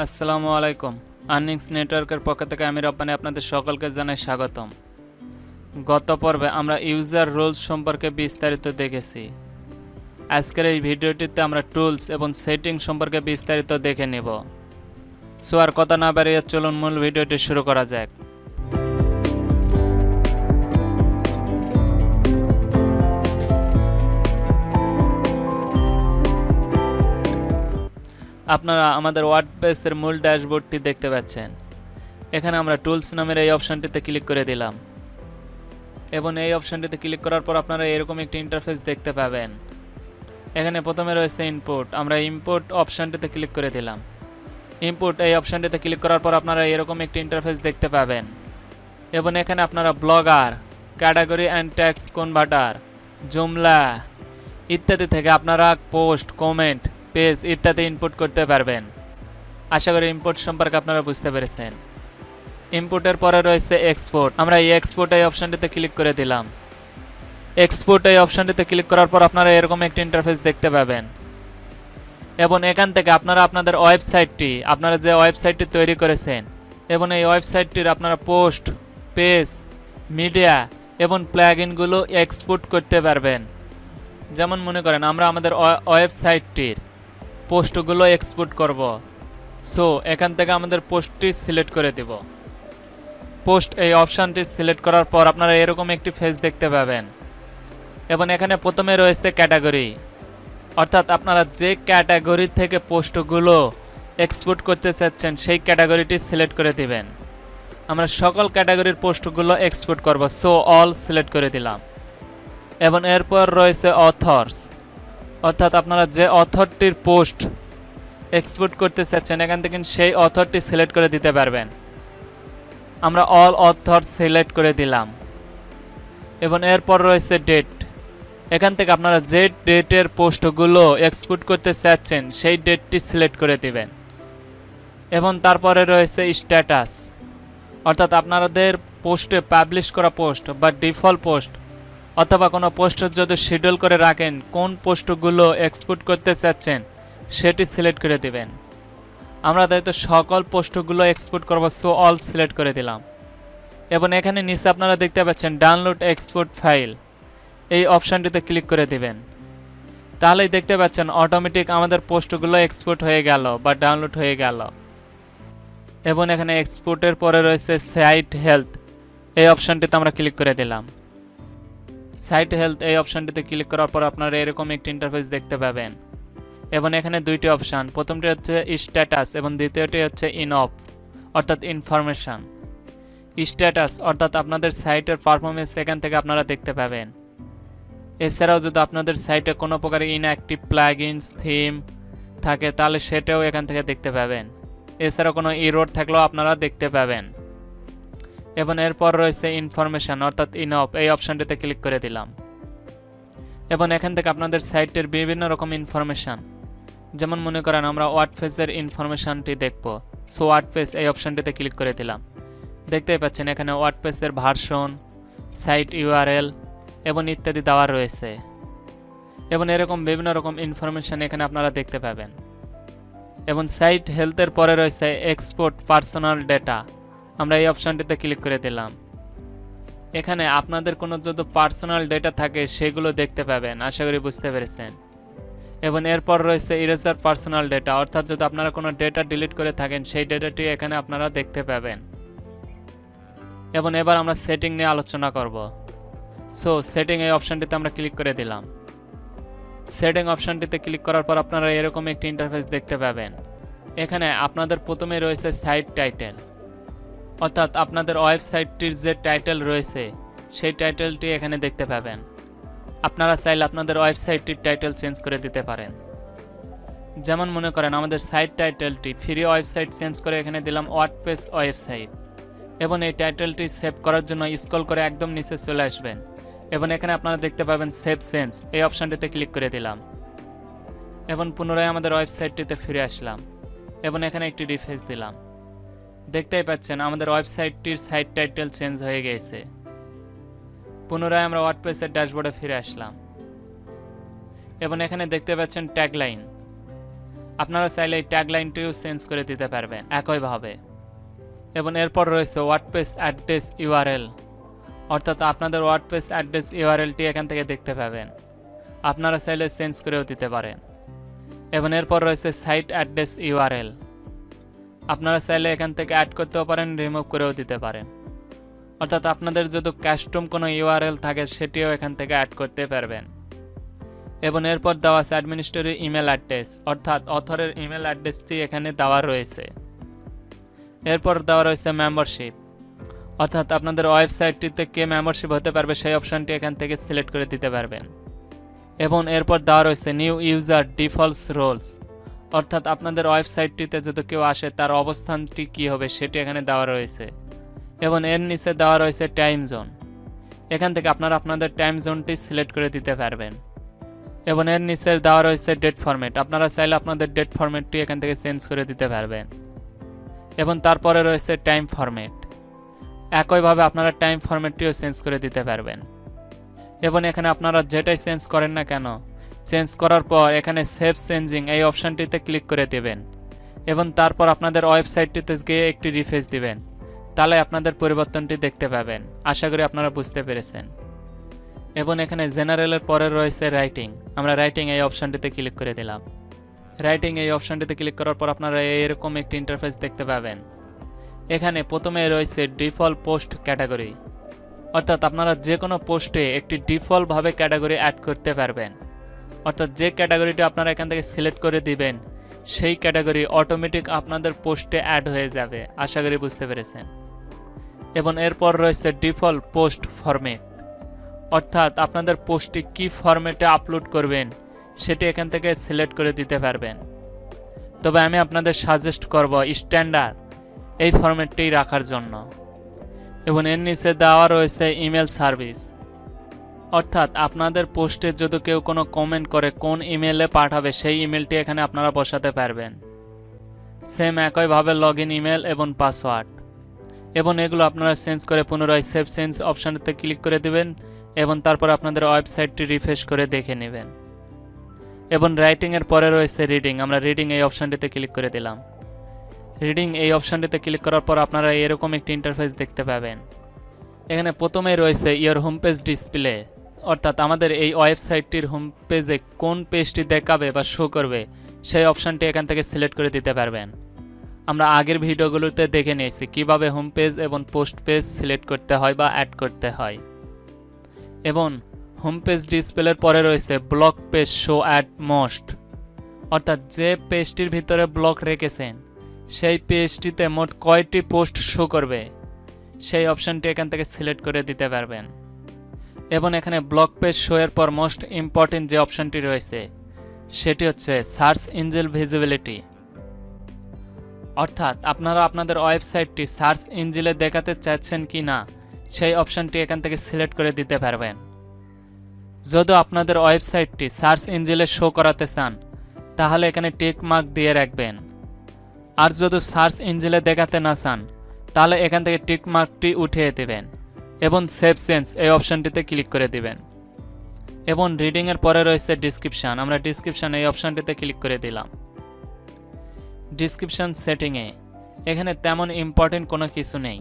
আসসালামু আলাইকুম। আর্নিংস নেটওয়ার্কের পক্ষ থেকে আমি রব্বানি আপনাদের সকলকে জানাই স্বাগতম। গত পর্বে আমরা ইউজার রোলস সম্পর্কে বিস্তারিত দেখেছি। আজকের এই ভিডিওটিতে আমরা টুলস এবং সেটিং সম্পর্কে বিস্তারিত দেখে নেব। সো আর কথা না বাড়িয়ে চলুন মূল ভিডিওটি শুরু করা যাক। আপনারা আমাদের ওয়ার্ডপ্রেসের মূল ড্যাশবোর্ডটি দেখতে পাচ্ছেন। এখানে আমরা টুলস নামের এই অপশনটিতে ক্লিক করে দিলাম এবং এই অপশনটিতে ক্লিক করার পর আপনারা এরকম একটি ইন্টারফেস দেখতে পাবেন। এখানে প্রথমে রয়েছে ইনপুট। আমরা ইনপুট অপশনটিতে ক্লিক করে দিলাম। ইনপুট এই অপশনটিতে ক্লিক করার পর আপনারা এরকম একটি ইন্টারফেস দেখতে পাবেন এবং এখানে আপনারা blogger, category and text converter, Joomla ইত্যাদি থেকে আপনারা পোস্ট, কমেন্ট, পেজ ইত্যাদি ইনপুট করতে পারবেন। আশা করি ইনপুট সম্পর্কে আপনারা বুঝতে পেরেছেন। ইনপুটের পরে রয়েছে এক্সপোর্ট। আমরা এই এক্সপোর্ট এই অপশনটিতে ক্লিক করে দিলাম। এক্সপোর্ট এই অপশনটিতে ক্লিক করার পর আপনারা এরকম একটি ইন্টারফেস দেখতে পাবেন এবং এখান থেকে আপনারা আপনাদের ওয়েবসাইটটি, আপনারা যে ওয়েবসাইটটি তৈরি করেছেন এবং এই ওয়েবসাইটটির আপনারা পোস্ট, পেজ, মিডিয়া এবং প্লাগইনগুলো এক্সপোর্ট করতে পারবেন। যেমন মনে করেন আমরা আমাদের ওয়েবসাইটটির পোস্টগুলো এক্সপোর্ট করব। সো এখান থেকে আমাদের পোস্টটি সিলেক্ট করে দেব। পোস্ট এই অপশানটি সিলেক্ট করার পর আপনারা এরকম একটি পেজ দেখতে পাবেন এবং এখানে প্রথমে রয়েছে ক্যাটাগরি, অর্থাৎ আপনারা যে ক্যাটাগরি থেকে পোস্টগুলো এক্সপোর্ট করতে চাচ্ছেন সেই ক্যাটাগরিটি সিলেক্ট করে দিবেন। আমরা সকল ক্যাটাগরির পোস্টগুলো এক্সপোর্ট করব। সো অল সিলেক্ট করে দিলাম এবং এরপর রয়েছে অথর্স, অর্থাৎ আপনারা যে অথরটির পোস্ট এক্সপোর্ট করতে চাচ্ছেন এখান থেকে সেই অথরটি সিলেক্ট করে দিতে পারবেন। আমরা অল অথর সিলেক্ট করে দিলাম এবং এরপর রয়েছে ডেট। এখান থেকে আপনারা যে ডেটের পোস্টগুলো এক্সপোর্ট করতে চাচ্ছেন সেই ডেটটি সিলেক্ট করে দিবেন এবং তারপরে রয়েছে স্ট্যাটাস, অর্থাৎ আপনাদের পোস্টে পাবলিশ করা পোস্ট বা ডিফল্ট পোস্ট অথবা কোনো পোস্ট যদি শিডিউল করে রাখেন কোন পোস্টগুলো এক্সপোর্ট করতে চাচ্ছেন সেটি সিলেক্ট করে দিবেন। আমরা তাই তো সকল পোস্টগুলো এক্সপোর্ট করব। সো অল সিলেক্ট করে দিলাম এবং এখানে নিচে আপনারা দেখতে পাচ্ছেন ডাউনলোড এক্সপোর্ট ফাইল, এই অপশানটিতে ক্লিক করে দিবেন। তাহলেই দেখতে পাচ্ছেন অটোমেটিক আমাদের পোস্টগুলো এক্সপোর্ট হয়ে গেল বা ডাউনলোড হয়ে গেল এবং এখানে এক্সপোর্টের পরে রয়েছে সাইট হেলথ, এই অপশানটিতে আমরা ক্লিক করে দিলাম। সাইট হেলথ এই অপশানটিতে ক্লিক করার পর আপনারা এরকম একটি ইন্টারফেস দেখতে পাবেন এবং এখানে দুইটি অপশান, প্রথমটি হচ্ছে স্ট্যাটাস এবং দ্বিতীয়টি হচ্ছে ইনঅফ অর্থাৎ ইনফরমেশান। স্ট্যাটাস অর্থাৎ আপনাদের সাইটের পারফরমেন্স এখান থেকে আপনারা দেখতে পাবেন। এছাড়াও যদি আপনাদের সাইটে কোনো প্রকার ইনঅ্যাক্টিভ প্লাগইনস, থিম থাকে তাহলে সেটাও এখান থেকে দেখতে পাবেন। এছাড়াও কোনো এরর থাকলেও আপনারা দেখতে পাবেন এবং এরপর রয়েছে ইনফরমেশান অর্থাৎ ইনঅফ, এই অপশানটিতে ক্লিক করে দিলাম এবং এখান থেকে আপনাদের সাইটের বিভিন্ন রকম ইনফরমেশান, যেমন মনে করেন আমরা ওয়ার্ডপ্রেসের ইনফরমেশানটি দেখব। সো ওয়ার্ডপ্রেস এই অপশানটিতে ক্লিক করে দিলাম। দেখতেই পাচ্ছেন এখানে ওয়ার্ডপ্রেসের ভার্সন, সাইট ইউআরএল এবং ইত্যাদি দেওয়া রয়েছে এবং এরকম বিভিন্ন রকম ইনফরমেশান এখানে আপনারা দেখতে পাবেন এবং সাইট হেলথের পরে রয়েছে এক্সপোর্ট পার্সোনাল ডেটা, আমরা এই অপশানটিতে ক্লিক করে দিলাম। এখানে আপনাদের কোনো যদি পার্সোনাল ডেটা থাকে সেগুলো দেখতে পাবেন। আশা করি বুঝতে পেরেছেন। এবং এরপর রয়েছে ইরেজার পার্সোনাল ডেটা, অর্থাৎ যদি আপনারা কোনো ডেটা ডিলিট করে থাকেন সেই ডেটাটি এখানে আপনারা দেখতে পাবেন এবং এবার আমরা সেটিং নিয়ে আলোচনা করব। সো সেটিং এই অপশানটিতে আমরা ক্লিক করে দিলাম। সেটিং অপশানটিতে ক্লিক করার পর আপনারা এরকম একটি ইন্টারফেস দেখতে পাবেন। এখানে আপনাদের প্রথমে রয়েছে সাইট টাইটেল, অর্থাৎ আপনাদের ওয়েবসাইটটির যে টাইটেল রয়েছে সেই টাইটেলটি এখানে দেখতে পাবেন। আপনারা চাইলে আপনাদের ওয়েবসাইটটির টাইটেল চেঞ্জ করে দিতে পারেন। যেমন মনে করেন আমাদের সাইট টাইটেলটি ফ্রি ওয়েবসাইট চেঞ্জ করে এখানে দিলাম ওয়ার্ডপ্রেস ওয়েবসাইট এবং এই টাইটেলটি সেভ করার জন্য স্ক্রল করে একদম নিচে চলে আসবেন এবং এখানে আপনারা দেখতে পাবেন সেভ চেঞ্জ, এই অপশানটিতে ক্লিক করে দিলাম এবং পুনরায় আমাদের ওয়েবসাইটটিতে ফিরে আসলাম এবং এখানে একটি রিফ্রেশ দিলাম। দেখতেই পাচ্ছেন আমাদের ওয়েবসাইটটির সাইট টাইটেল চেঞ্জ হয়ে গেছে। পুনরায় আমরা ওয়ার্ডপ্রেসের ড্যাশবোর্ডে ফিরে আসলাম এবং এখানে দেখতে পাচ্ছেন ট্যাগলাইন, আপনারা চাইলে এই ট্যাগলাইনটিও চেঞ্জ করে দিতে পারবেন একইভাবে। এবং এরপর রয়েছে ওয়ার্ডপ্রেস অ্যাড্রেস ইউআরএল, অর্থাৎ আপনাদের ওয়ার্ডপ্রেস অ্যাড্রেস ইউআরএলটি এখান থেকে দেখতে পাবেন। আপনারা চাইলে চেঞ্জ করেও দিতে পারেন। এবং এরপর রয়েছে সাইট অ্যাড্রেস ইউআরএল, আপনারা চাইলে এখান থেকে অ্যাড করতেও পারেন, রিমুভ করেও দিতে পারেন। অর্থাৎ আপনাদের যদি কাস্টম কোনো ইউআরএল থাকে সেটিও এখান থেকে অ্যাড করতে পারবেন। এবং এরপর দেওয়া আছে অ্যাডমিনিস্ট্রেটর ইমেল অ্যাড্রেস, অর্থাৎ অথরের ইমেল অ্যাড্রেসটি এখানে দেওয়া রয়েছে। এরপর দেওয়া রয়েছে মেম্বারশিপ, অর্থাৎ আপনাদের ওয়েবসাইটটিতে কে মেম্বারশিপ হতে পারবে সেই অপশানটি এখান থেকে সিলেক্ট করে দিতে পারবেন। এবং এরপর দেওয়া রয়েছে নিউ ইউজার ডিফল্টস রোলস, অর্থাৎ আপনাদের ওয়েবসাইটটিতে যদি কেউ আসে তার অবস্থানটি কী হবে সেটি এখানে দেওয়া রয়েছে। এবং এর নিচে দেওয়া রয়েছে টাইম জোন, এখান থেকে আপনারা আপনাদের টাইম জোনটি সিলেক্ট করে দিতে পারবেন। এবং এর নিচে দেওয়া রয়েছে ডেট ফরম্যাট, আপনারা চাইলে আপনাদের ডেট ফরম্যাটটি এখান থেকে চেঞ্জ করে দিতে পারবেন। এবং তারপরে রয়েছে টাইম ফরম্যাট, একইভাবে আপনারা টাইম ফরম্যাটটিও চেঞ্জ করে দিতে পারবেন। এবং এখানে আপনারা যেটাই চেঞ্জ করেন না কেন, চেঞ্জ করার পর এখানে সেভ চেঞ্জিং এই অপশানটিতে ক্লিক করে দেবেন। এবং তারপর আপনাদের ওয়েবসাইটটিতে গিয়ে একটি রিফ্রেশ দিবেন, তাহলে আপনাদের পরিবর্তনটি দেখতে পাবেন। আশা করি আপনারা বুঝতে পেরেছেন। এবং এখানে জেনারেলের পরে রয়েছে রাইটিং, আমরা রাইটিং এই অপশানটিতে ক্লিক করে দিলাম। রাইটিং এই অপশানটিতে ক্লিক করার পর আপনারা এরকম একটি ইন্টারফেস দেখতে পাবেন। এখানে প্রথমে রয়েছে ডিফল্ট পোস্ট ক্যাটাগরি, অর্থাৎ আপনারা যে কোনো পোস্টে একটি ডিফল্টভাবে ক্যাটাগরি অ্যাড করতে পারবেন। অর্থাৎ যে ক্যাটাগরিটি আপনারা এখান থেকে সিলেক্ট করে দিবেন সেই ক্যাটাগরি অটোমেটিক আপনাদের পোস্টে অ্যাড হয়ে যাবে। আশা করি বুঝতে পেরেছেন। এবং এরপর রয়েছে ডিফল্ট পোস্ট ফরম্যাট, অর্থাৎ আপনাদের পোস্টটি কী ফরম্যাটে আপলোড করবেন সেটি এখান থেকে সিলেক্ট করে দিতে পারবেন। তবে আমি আপনাদের সাজেস্ট করব স্ট্যান্ডার্ড এই ফরম্যাটটি রাখার জন্য। এবং এর নিচে দেওয়া রয়েছে ইমেল সার্ভিস, অর্থাৎ আপনাদের পোস্টে যদি কেউ কোনো কমেন্ট করে কোন ইমেলে পাঠাবে সেই ইমেলটি এখানে আপনারা বসাতে পারবেন। সেম একইভাবে লগ ইন ইমেল এবং পাসওয়ার্ড। এবং এগুলো আপনারা চেঞ্জ করে পুনরায় সেভ চেঞ্জ অপশানটিতে ক্লিক করে দেবেন এবং তারপর আপনাদের ওয়েবসাইটটি রিফ্রেশ করে দেখে নেবেন। এবং রাইটিংয়ের পরে রয়েছে রিডিং, আমরা রিডিং এই অপশানটিতে ক্লিক করে দিলাম। রিডিং এই অপশানটিতে ক্লিক করার পর আপনারা এরকম একটি ইন্টারফেস দেখতে পাবেন। এখানে প্রথমেই রয়েছে ইয়োর হোম পেজ ডিসপ্লে, অর্থাৎ আমাদের এই ওয়েবসাইটটির হোম পেজে কোন পেজটি দেখাবে বা শো করবে সেই অপশানটি এখান থেকে সিলেক্ট করে দিতে পারবেন। আমরা আগের ভিডিওগুলোতে দেখে নিয়েছি কিভাবে হোম পেজ এবং পোস্ট পেজ সিলেক্ট করতে হয় বা অ্যাড করতে হয়। এবং হোম পেজ ডিসপ্লের পরে রয়েছে block page show at most, অর্থাৎ যে পেজটির ভিতরে ব্লক রেখেছেন সেই পেজটিতে মোট কয়টি পোস্ট শো করবে সেই অপশানটি এখান থেকে সিলেক্ট করে দিতে পারবেন। এবং এখানে ব্লক পেজ শো এর পর মোস্ট ইম্পর্টেন্ট যে অপশানটি রয়েছে সেটি হচ্ছে সার্চ ইঞ্জিন ভিজিবিলিটি, অর্থাৎ আপনারা আপনাদের ওয়েবসাইটটি সার্চ ইঞ্জিনে দেখাতে চাচ্ছেন কি না সেই অপশানটি এখান থেকে সিলেক্ট করে দিতে পারবেন। যদি আপনাদের ওয়েবসাইটটি সার্চ ইঞ্জিনে শো করাতে চান তাহলে এখানে টিক মার্ক দিয়ে রাখবেন, আর যদি সার্চ ইঞ্জিনে দেখাতে না চান তাহলে এখান থেকে টিক মার্কটি উঠিয়ে দেবেন এবং সেভ চেঞ্জ এই অপশানটিতে ক্লিক করে দিবেন। এবং রিডিংয়ের পরে রয়েছে ডিসক্রিপশান, আমরা ডিসক্রিপশান এই অপশানটিতে ক্লিক করে দিলাম। ডিসক্রিপশান সেটিংয়ে এখানে তেমন ইম্পর্টেন্ট কোনো কিছু নেই,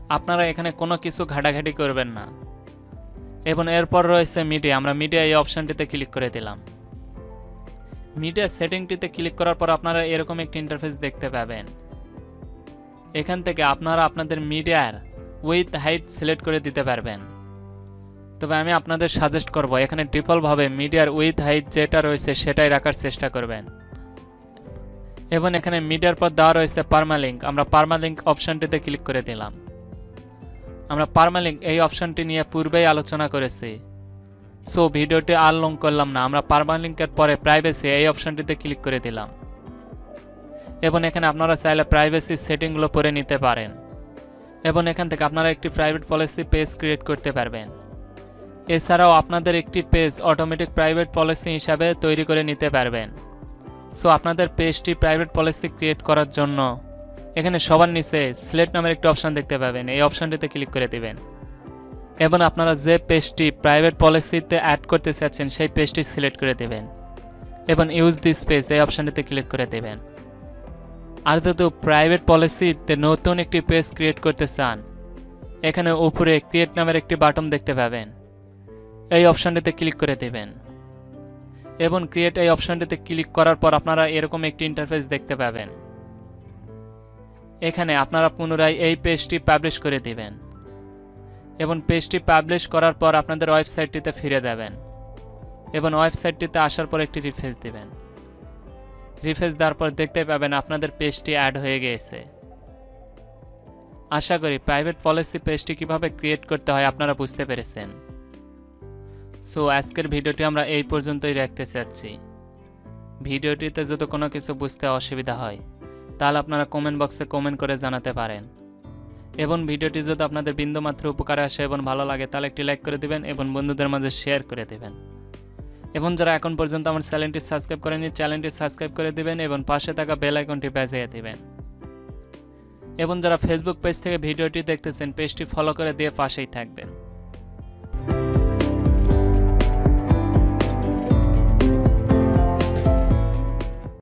আপনারা এখানে কোনো কিছু ঘাটাঘাটি করবেন না। এবং এরপর রয়েছে মিডিয়া, আমরা মিডিয়া এই অপশানটিতে ক্লিক করে দিলাম। মিডিয়া সেটিংটিতে ক্লিক করার পর আপনারা এরকম একটি ইন্টারফেস দেখতে পাবেন। এখান থেকে আপনারা আপনাদের মিডিয়ার উইথ হাইট সিলেক্ট করে দিতে পারবেন। তবে আমি আপনাদের সাজেস্ট করব এখানে ডিফল্টভাবে মিডিয়ার উইথ হাইট যেটা রয়েছে সেটাই রাখার চেষ্টা করবেন। এবং এখানে মিডিয়ার পর দেওয়া রয়েছে পারমালিঙ্ক, আমরা পারমালিঙ্ক অপশানটিতে ক্লিক করে দিলাম। আমরা পারমালিঙ্ক এই অপশানটি নিয়ে পূর্বেই আলোচনা করেছি, সো ভিডিওটি আর লং করলাম না। আমরা পারমালিঙ্কের পরে প্রাইভেসি এই অপশানটিতে ক্লিক করে দিলাম। এবং এখানে আপনারা চাইলে প্রাইভেসি সেটিংগুলো পরে নিতে পারেন। এবং এখান থেকে আপনারা একটি প্রাইভেট পলিসি পেজ ক্রিয়েট করতে পারবেন। এছাড়াও আপনাদের একটি পেজ অটোমেটিক প্রাইভেট পলিসি হিসাবে তৈরি করে নিতে পারবেন। সো আপনাদের পেজটি প্রাইভেট পলিসি ক্রিয়েট করার জন্য এখানে সবার নিচে সিলেক্ট নামের একটি অপশান দেখতে পাবেন, এই অপশানটিতে ক্লিক করে দিবেন। এবং আপনারা যে পেজটি প্রাইভেট পলিসিতে অ্যাড করতে চাচ্ছেন সেই পেজটি সিলেক্ট করে দেবেন। এবং ইউজ দিস পেজ এই অপশানটিতে ক্লিক করে দেবেন। আর যদি প্রাইভেট পলিসিতে নতুন একটি পেজ ক্রিয়েট করতে চান, এখানে উপরে ক্রিয়েট নামের একটি বাটন দেখতে পাবেন, এই অপশানটিতে ক্লিক করে দেবেন। এবং ক্রিয়েট এই অপশানটিতে ক্লিক করার পর আপনারা এরকম একটি ইন্টারফেস দেখতে পাবেন। এখানে আপনারা পুনরায় এই পেজটি পাবলিশ করে দিবেন এবং পেজটি পাবলিশ করার পর আপনাদের ওয়েবসাইটটিতে ফিরে যাবেন এবং ওয়েবসাইটটিতে আসার পর একটি রিফ্রেশ দিবেন। রিফ্রেশ দেওয়ার পর দেখতে পাবেন আপনাদের পেজটি অ্যাড হয়ে গিয়েছে। আশা করি প্রাইভেট পলিসি পেজটি কিভাবে ক্রিয়েট করতে হয় আপনারা বুঝতে পেরেছেন। সো আজকের ভিডিওটি আমরা এই পর্যন্তই রাখতে চাচ্ছি। ভিডিওটিতে যদি কোনো কিছু বুঝতে অসুবিধা হয় তাহলে আপনারা কমেন্ট বক্সে কমেন্ট করে জানাতে পারেন। এবং ভিডিওটি যদি আপনাদের বিন্দুমাত্র উপকারে আসে এবং ভালো লাগে তাহলে একটি লাইক করে দিবেন এবং বন্ধুদের মাঝে শেয়ার করে দেবেন। এবং যারা এখন পর্যন্ত আমার চ্যানেলটি সাবস্ক্রাইব করেনি চ্যানেলটি সাবস্ক্রাইব করে দিবেন এবং পাশে থাকা বেল আইকনটি বাজিয়ে দিবেন। এবং যারা ফেসবুক পেজ থেকে ভিডিওটি দেখতেছেন পেজটি ফলো করে দিয়ে পাশেই থাকবেন।